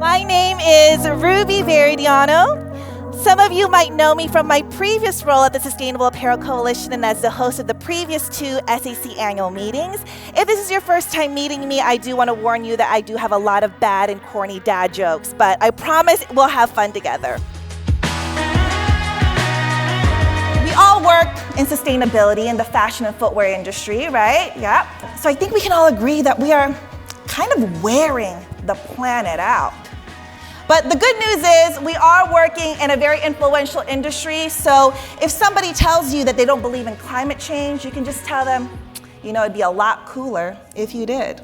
My name is Ruby Veridiano. Some of you might know me from my previous role at the Sustainable Apparel Coalition and as the host of the previous two SAC annual meetings. If this is your first time meeting me, I do want to warn you that I do have a lot of bad and corny dad jokes, but I promise we'll have fun together. We all work in sustainability in the fashion and footwear industry, right? Yeah. So I think we can all agree that we are kind of wearing the planet out. But the good news is we are working in a very influential industry, so if somebody tells you that they don't believe in climate change, you can just tell them, it'd be a lot cooler if you did.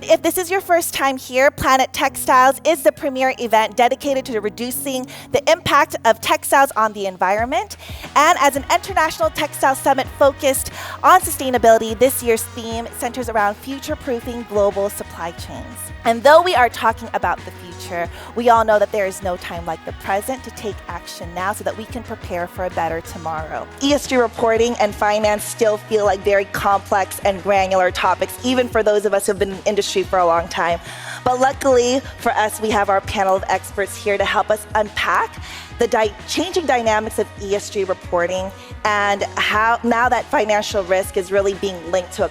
If this is your first time here, Planet Textiles is the premier event dedicated to reducing the impact of textiles on the environment. And as an international textile summit focused on sustainability, this year's theme centers around future-proofing global supply chains. And though we are talking about the future, we all know that there is no time like the present to take action now so that we can prepare for a better tomorrow. ESG reporting and finance still feel like very complex and granular topics, even for those of us who have been in the industry for a long time. But luckily for us, we have our panel of experts here to help us unpack the changing dynamics of ESG reporting and how now that financial risk is really being linked to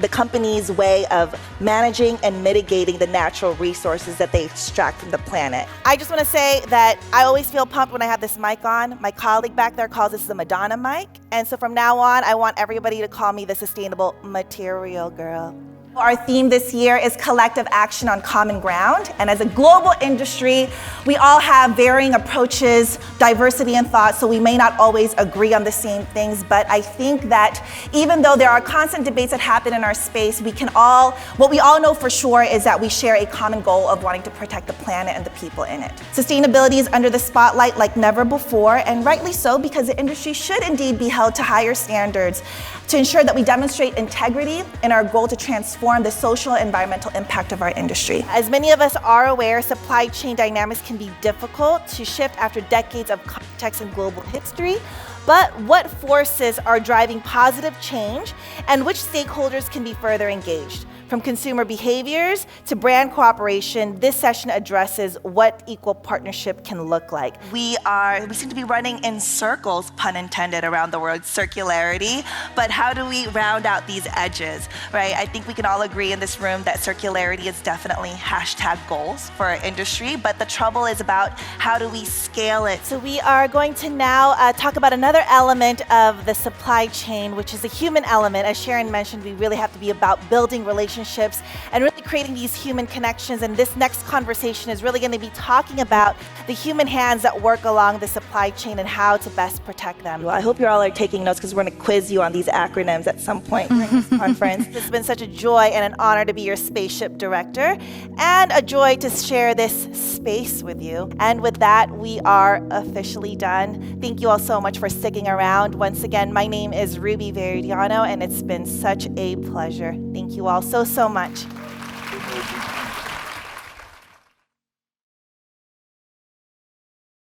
the company's way of managing and mitigating the natural resources that they extract from the planet. I just want to say that I always feel pumped when I have this mic on. My colleague back there calls this the Madonna mic. And so from now on, I want everybody to call me the Sustainable Material Girl. Our theme this year is collective action on common ground. And as a global industry, we all have varying approaches, diversity in thought, so we may not always agree on the same things. But I think that even though there are constant debates that happen in our space, what we all know for sure is that we share a common goal of wanting to protect the planet and the people in it. Sustainability is under the spotlight like never before, and rightly so, because the industry should indeed be held to higher standards to ensure that we demonstrate integrity in our goal to transform the social and environmental impact of our industry. As many of us are aware, supply chain dynamics can be difficult to shift after decades of context and global history. But what forces are driving positive change and which stakeholders can be further engaged? From consumer behaviors to brand cooperation, this session addresses what equal partnership can look like. We seem to be running in circles, pun intended, around the word circularity, but how do we round out these edges, right? I think we can all agree in this room that circularity is definitely #goals for our industry, but the trouble is about how do we scale it. So we are going to now talk about another element of the supply chain, which is the human element. As Sharon mentioned, we really have to be about building relationships and really creating these human connections. And this next conversation is really going to be talking about the human hands that work along the supply chain and how to best protect them. Well, I hope you all are taking notes because we're going to quiz you on these acronyms at some point during this conference. It's been such a joy and an honor to be your spaceship director and a joy to share this space with you. And with that, we are officially done. Thank you all so much for sticking around. Once again, my name is Ruby Veridiano, and it's been such a pleasure. Thank you all so much.